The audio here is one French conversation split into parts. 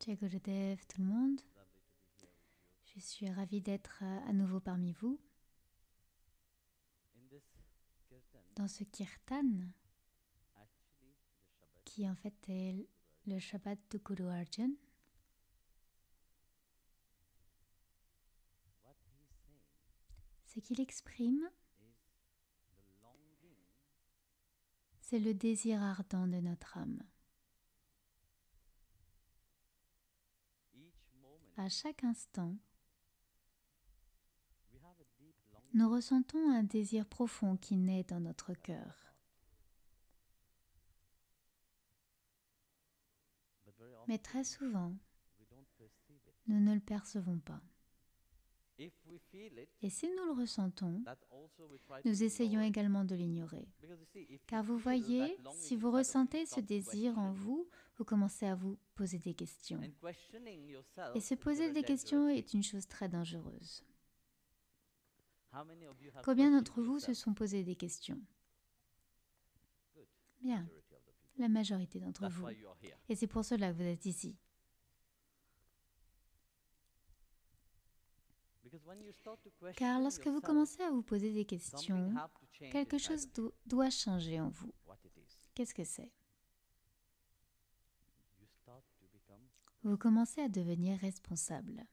Jai Gurudev, tout le monde. Je suis ravie d'être à nouveau parmi vous. Dans ce kirtan, qui en fait est le Shabbat de Guru Arjan, ce qu'il exprime, c'est le désir ardent de notre âme. À chaque instant, nous ressentons un désir profond qui naît dans notre cœur. Mais très souvent, nous ne le percevons pas. Et si nous le ressentons, nous essayons également de l'ignorer. Car vous voyez, si vous ressentez ce désir en vous, vous commencez à vous poser des questions. Et se poser des questions est une chose très dangereuse. Combien d'entre vous se sont posés des questions? Bien, la majorité d'entre vous. Et c'est pour cela que vous êtes ici. Car lorsque vous commencez à vous poser des questions, quelque chose doit changer en vous. Qu'est-ce que c'est? Vous commencez à devenir responsable.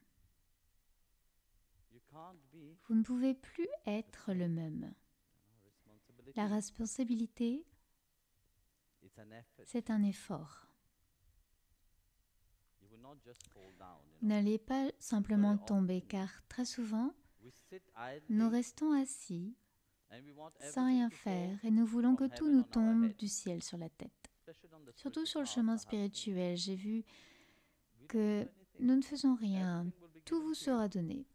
Vous ne pouvez plus être le même. La responsabilité, c'est un effort. Vous n'allez pas simplement tomber, car très souvent, nous restons assis sans rien faire et nous voulons que tout nous tombe du ciel sur la tête. Surtout sur le chemin spirituel, j'ai vu que nous ne faisons rien, tout vous sera donné.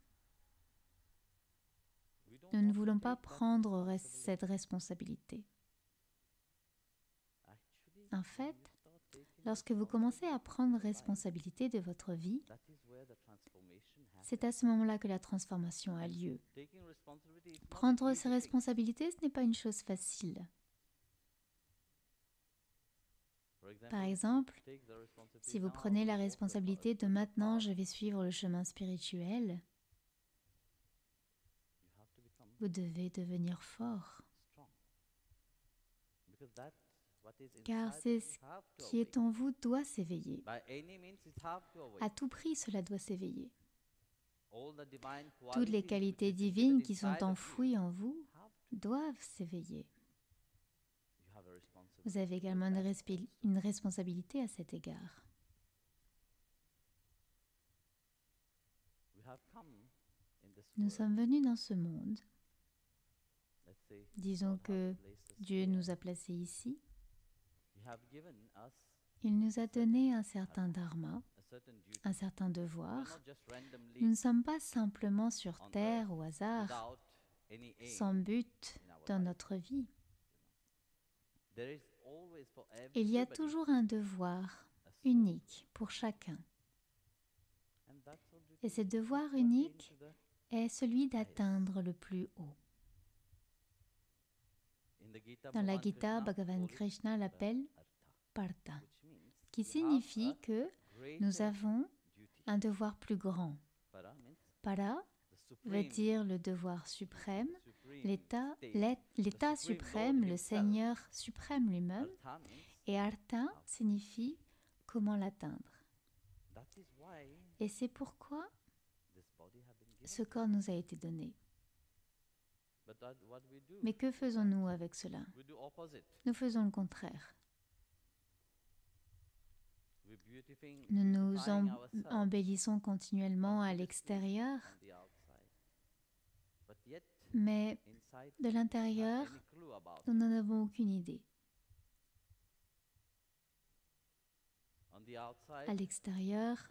Nous ne voulons pas prendre cette responsabilité. En fait, lorsque vous commencez à prendre responsabilité de votre vie, c'est à ce moment-là que la transformation a lieu. Prendre ses responsabilités, ce n'est pas une chose facile. Par exemple, si vous prenez la responsabilité de maintenant je vais suivre le chemin spirituel, vous devez devenir fort. Car c'est ce qui est en vous doit s'éveiller. À tout prix, cela doit s'éveiller. Toutes les qualités divines qui sont enfouies en vous doivent s'éveiller. Vous avez également une responsabilité à cet égard. Nous sommes venus dans ce monde. Disons que Dieu nous a placés ici. Il nous a donné un certain dharma, un certain devoir. Nous ne sommes pas simplement sur terre au hasard, sans but dans notre vie. Il y a toujours un devoir unique pour chacun. Et ce devoir unique est celui d'atteindre le plus haut. Dans la Gita, Bhagavan Krishna l'appelle Partha, qui signifie que nous avons un devoir plus grand. Para veut dire le devoir suprême, l'état suprême, le Seigneur suprême lui-même, et Artha signifie comment l'atteindre. Et c'est pourquoi ce corps nous a été donné. Mais que faisons-nous avec cela? Nous faisons le contraire. Nous nous embellissons continuellement à l'extérieur, mais de l'intérieur, nous n'en avons aucune idée. À l'extérieur,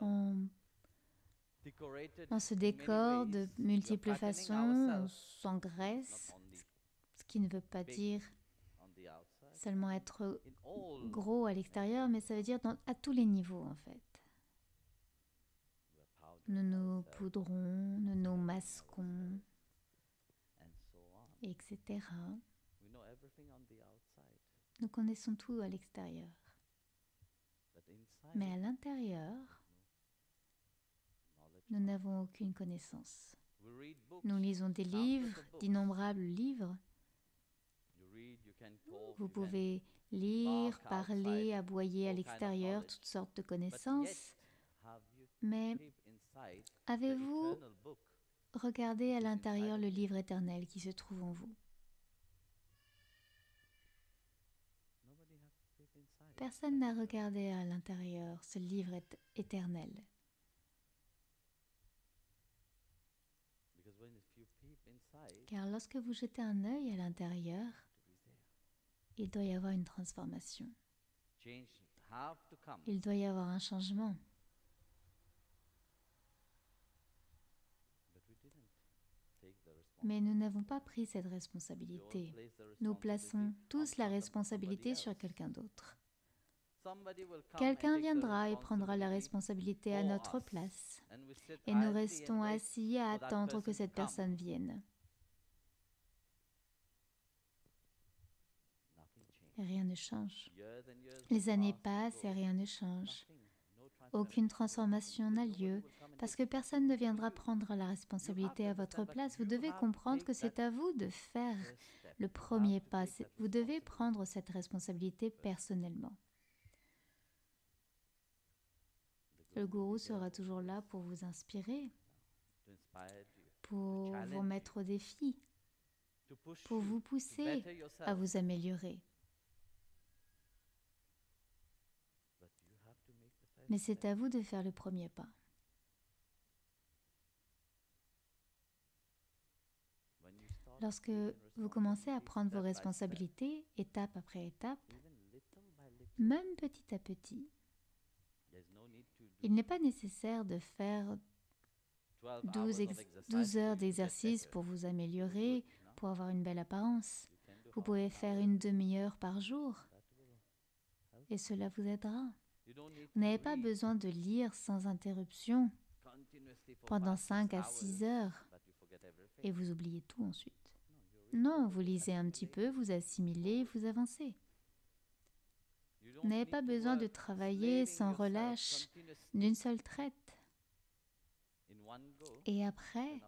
on se décore de multiples façons, on s'engraisse, ce qui ne veut pas dire seulement être gros à l'extérieur, mais ça veut dire à tous les niveaux en fait. Nous nous poudrons, nous nous masquons, etc. Nous connaissons tout à l'extérieur. Mais à l'intérieur, nous n'avons aucune connaissance. Nous lisons des livres, d'innombrables livres. Vous pouvez lire, parler, aboyer à l'extérieur, toutes sortes de connaissances. Mais avez-vous regardé à l'intérieur le livre éternel qui se trouve en vous? Personne n'a regardé à l'intérieur ce livre éternel. Car lorsque vous jetez un œil à l'intérieur, il doit y avoir une transformation. Il doit y avoir un changement. Mais nous n'avons pas pris cette responsabilité. Nous plaçons tous la responsabilité sur quelqu'un d'autre. Quelqu'un viendra et prendra la responsabilité à notre place. Et nous restons assis à attendre que cette personne vienne. Et rien ne change. Les années passent et rien ne change. Aucune transformation n'a lieu parce que personne ne viendra prendre la responsabilité à votre place. Vous devez comprendre que c'est à vous de faire le premier pas. Vous devez prendre cette responsabilité personnellement. Le gourou sera toujours là pour vous inspirer, pour vous mettre au défi, pour vous pousser à vous améliorer. Mais c'est à vous de faire le premier pas. Lorsque vous commencez à prendre vos responsabilités, étape après étape, même petit à petit, il n'est pas nécessaire de faire 12 heures d'exercice pour vous améliorer, pour avoir une belle apparence. Vous pouvez faire une demi-heure par jour et cela vous aidera. Vous n'avez pas besoin de lire sans interruption pendant 5 à 6 heures et vous oubliez tout ensuite. Non, vous lisez un petit peu, vous assimilez, vous avancez. Vous n'avez pas besoin de travailler sans relâche d'une seule traite. Et après,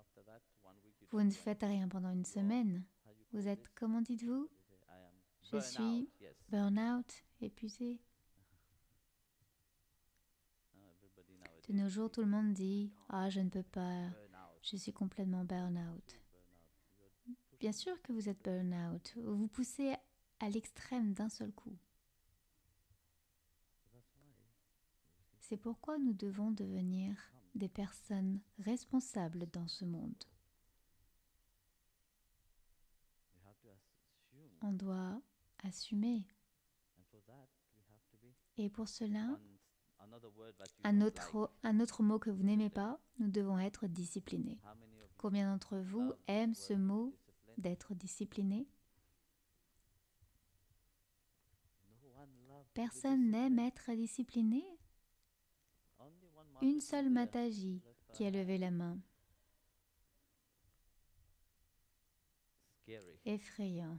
vous ne faites rien pendant une semaine. Vous êtes, comment dites-vous? Je suis burn-out, épuisé. De nos jours, tout le monde dit « Ah, je ne peux pas, je suis complètement burn-out ». Bien sûr que vous êtes burn-out. Vous vous poussez à l'extrême d'un seul coup. C'est pourquoi nous devons devenir des personnes responsables dans ce monde. On doit assumer. Et pour cela, un autre mot que vous n'aimez pas, nous devons être disciplinés. Combien d'entre vous aiment ce mot d'être discipliné? Personne n'aime être discipliné. Une seule Mataji qui a levé la main. Effrayant.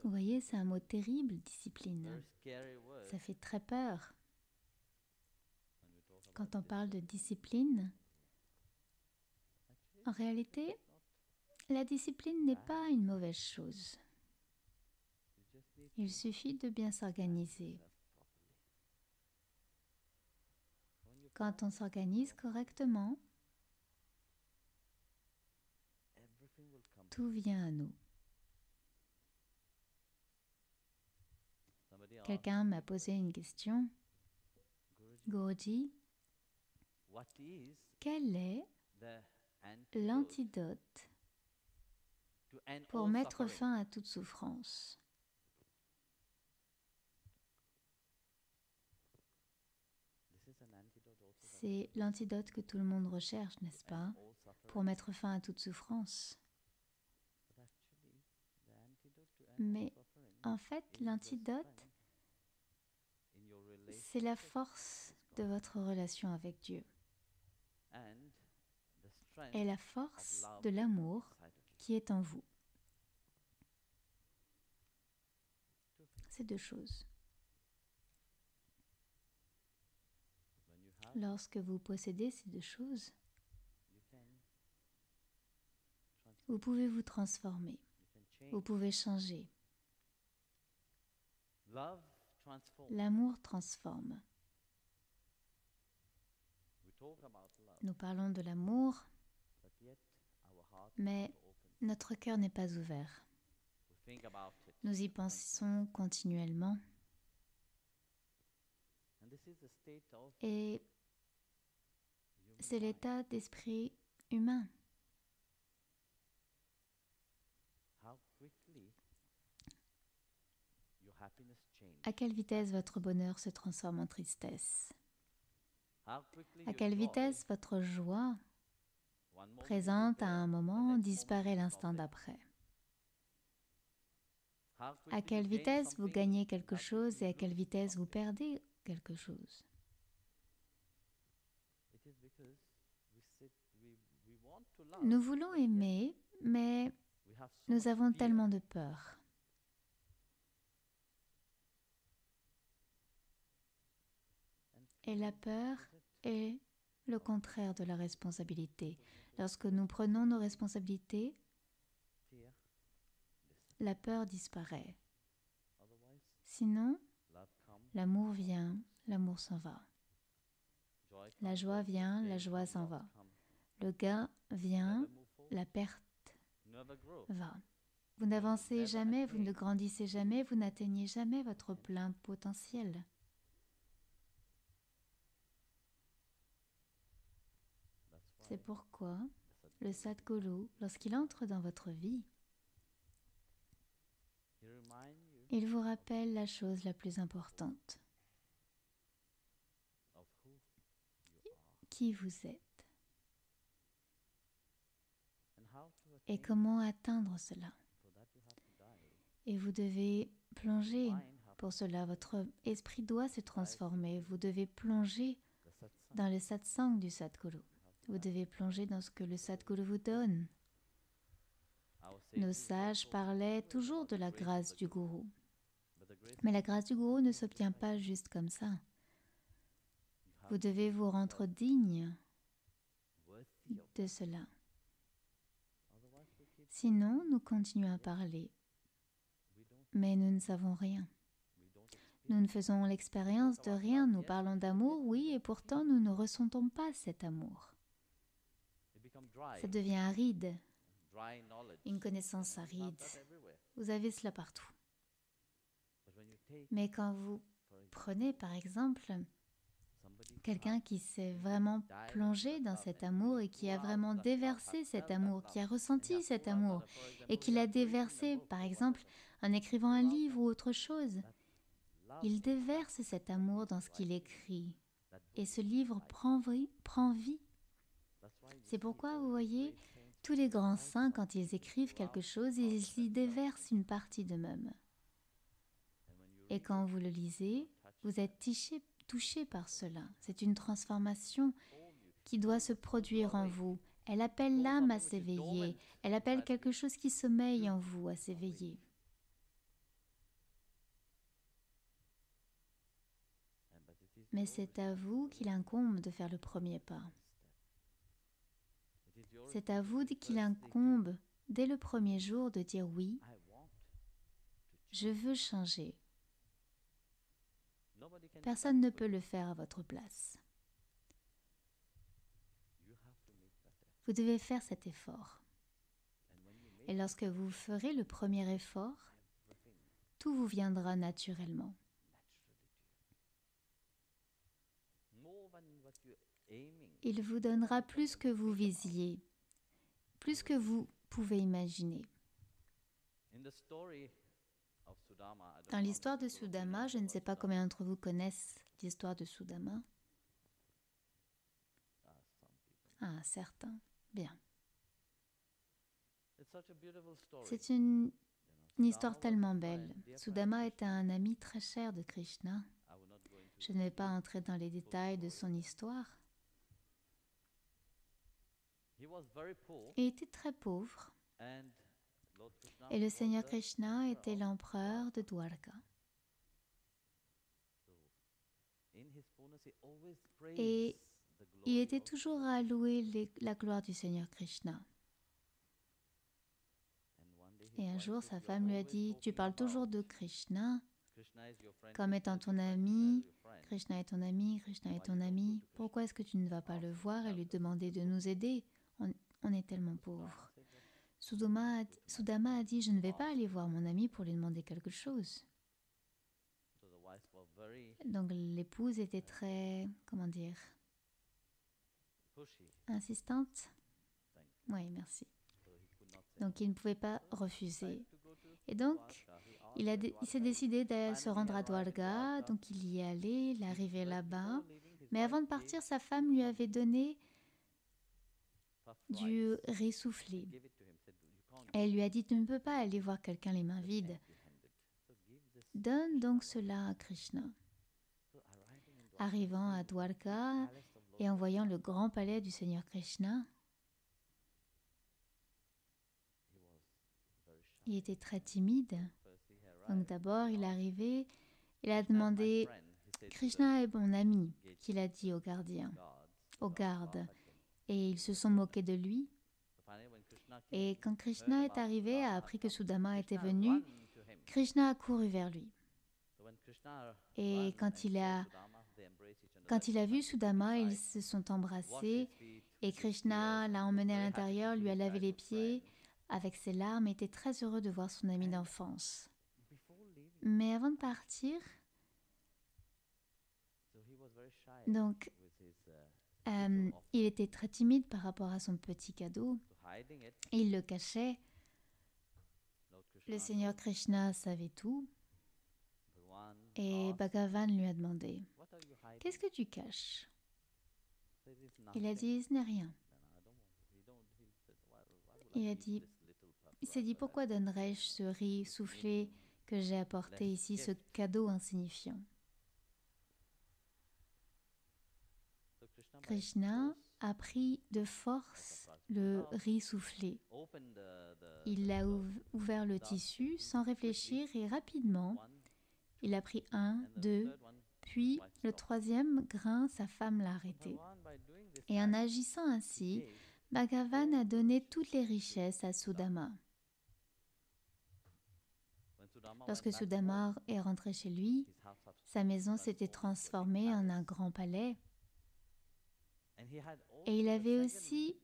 Vous voyez, c'est un mot terrible, discipline. Ça fait très peur. Quand on parle de discipline, en réalité, la discipline n'est pas une mauvaise chose. Il suffit de bien s'organiser. Quand on s'organise correctement, tout vient à nous. Quelqu'un m'a posé une question. Guruji, quel est l'antidote pour mettre fin à toute souffrance? C'est l'antidote que tout le monde recherche, n'est-ce pas? Pour mettre fin à toute souffrance. Mais en fait, l'antidote, c'est la force de votre relation avec Dieu. est la force de l'amour qui est en vous. C'est deux choses. Lorsque vous possédez ces deux choses, vous pouvez vous transformer, vous pouvez changer. L'amour transforme. Nous parlons de l'amour, mais notre cœur n'est pas ouvert. Nous y pensons continuellement. Et c'est l'état d'esprit humain. À quelle vitesse votre bonheur se transforme en tristesse? À quelle vitesse votre joie, présente à un moment, disparaît l'instant d'après? À quelle vitesse vous gagnez quelque chose et à quelle vitesse vous perdez quelque chose? Nous voulons aimer, mais nous avons tellement de peur. Et la peur est le contraire de la responsabilité. Lorsque nous prenons nos responsabilités, la peur disparaît. Sinon, l'amour vient, l'amour s'en va. La joie vient, la joie s'en va. Le gain vient, la perte va. Vous n'avancez jamais, vous ne grandissez jamais, vous n'atteignez jamais votre plein potentiel. C'est pourquoi le Sadhguru, lorsqu'il entre dans votre vie, il vous rappelle la chose la plus importante. Qui vous êtes et comment atteindre cela. Et vous devez plonger. Pour cela, votre esprit doit se transformer. Vous devez plonger dans le satsang du Sadhguru. Vous devez plonger dans ce que le Sadhguru vous donne. Nos sages parlaient toujours de la grâce du gourou. Mais la grâce du gourou ne s'obtient pas juste comme ça. Vous devez vous rendre digne de cela. Sinon, nous continuons à parler, mais nous ne savons rien. Nous ne faisons l'expérience de rien. Nous parlons d'amour, oui, et pourtant nous ne ressentons pas cet amour. Ça devient aride, une connaissance aride. Vous avez cela partout. Mais quand vous prenez, par exemple, quelqu'un qui s'est vraiment plongé dans cet amour et qui a vraiment déversé cet amour, qui a ressenti cet amour et qui l'a déversé, par exemple, en écrivant un livre ou autre chose, il déverse cet amour dans ce qu'il écrit et ce livre prend vie. C'est pourquoi, vous voyez, tous les grands saints, quand ils écrivent quelque chose, ils y déversent une partie d'eux-mêmes. Et quand vous le lisez, vous êtes touché par cela. C'est une transformation qui doit se produire en vous. Elle appelle l'âme à s'éveiller. Elle appelle quelque chose qui sommeille en vous à s'éveiller. Mais c'est à vous qu'il incombe de faire le premier pas. C'est à vous qu'il incombe, dès le premier jour, de dire oui, je veux changer. Personne ne peut le faire à votre place. Vous devez faire cet effort. Et lorsque vous ferez le premier effort, tout vous viendra naturellement. Il vous donnera plus que vous visiez, plus que vous pouvez imaginer. Dans l'histoire de Sudama, je ne sais pas combien d'entre vous connaissent l'histoire de Sudama. Ah, certains. Bien. C'est une histoire tellement belle. Sudama était un ami très cher de Krishna. Je ne vais pas entrer dans les détails de son histoire. Il était très pauvre et le Seigneur Krishna était l'empereur de Dwarka. Et il était toujours à louer la gloire du Seigneur Krishna. Et un jour, sa femme lui a dit, « Tu parles toujours de Krishna comme étant ton ami. Krishna est ton ami, Krishna est ton ami. Pourquoi est-ce que tu ne vas pas le voir et lui demander de nous aider? On est tellement pauvres. » Sudama a dit, « Je ne vais pas aller voir mon ami pour lui demander quelque chose. » Donc l'épouse était très, insistante. Oui, merci. Donc il ne pouvait pas refuser. Et donc, il s'est décidé de se rendre à Dwarka, donc il y est allé, il est arrivé là-bas. Mais avant de partir, sa femme lui avait donné du riz soufflé. Elle lui a dit, tu ne peux pas aller voir quelqu'un les mains vides. Donne donc cela à Krishna. Arrivant à Dwarka et en voyant le grand palais du Seigneur Krishna, il était très timide. Donc d'abord, il est arrivé, il a demandé, Krishna est mon ami, qu'il a dit aux gardiens, aux gardes. Et ils se sont moqués de lui. Et quand Krishna est arrivé, a appris que Sudama était venu, Krishna a couru vers lui. Et quand il a vu Sudama, ils se sont embrassés et Krishna l'a emmené à l'intérieur, lui a lavé les pieds avec ses larmes et était très heureux de voir son ami d'enfance. Mais avant de partir, donc, il était très timide par rapport à son petit cadeau. Il le cachait. Le Seigneur Krishna savait tout. Et Bhagavan lui a demandé, « Qu'est-ce que tu caches ?» Il a dit, « Ce n'est rien. » Il s'est dit, « Pourquoi donnerais-je ce riz soufflé que j'ai apporté ici, ce cadeau insignifiant ?» Krishna a pris de force le riz soufflé. Il a ouvert le tissu sans réfléchir et rapidement, il a pris 1, 2, puis le 3e grain, sa femme l'a arrêté. Et en agissant ainsi, Bhagavan a donné toutes les richesses à Sudama. Lorsque Sudama est rentré chez lui, sa maison s'était transformée en un grand palais. Et il avait aussi,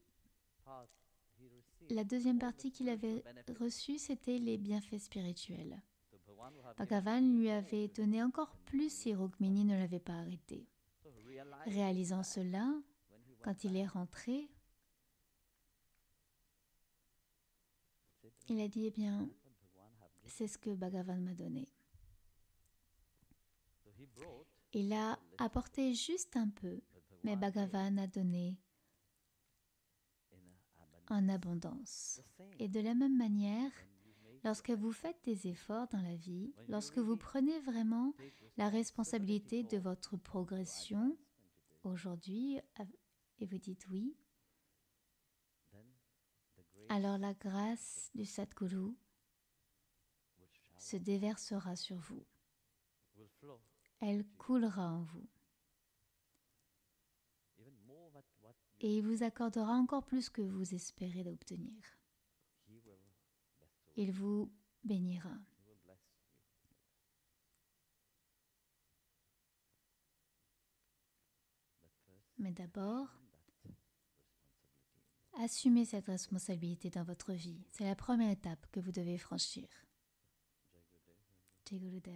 la deuxième partie qu'il avait reçue, c'était les bienfaits spirituels. Bhagavan lui avait donné encore plus si Rukmini ne l'avait pas arrêté. Réalisant cela, quand il est rentré, il a dit, eh bien, c'est ce que Bhagavan m'a donné. Il a apporté juste un peu, mais Bhagavan a donné en abondance. Et de la même manière, lorsque vous faites des efforts dans la vie, lorsque vous prenez vraiment la responsabilité de votre progression aujourd'hui et vous dites oui, alors la grâce du Sadguru se déversera sur vous. Elle coulera en vous. Et il vous accordera encore plus que vous espérez d'obtenir. Il vous bénira. Mais d'abord, assumez cette responsabilité dans votre vie. C'est la première étape que vous devez franchir. Jai Gurudev.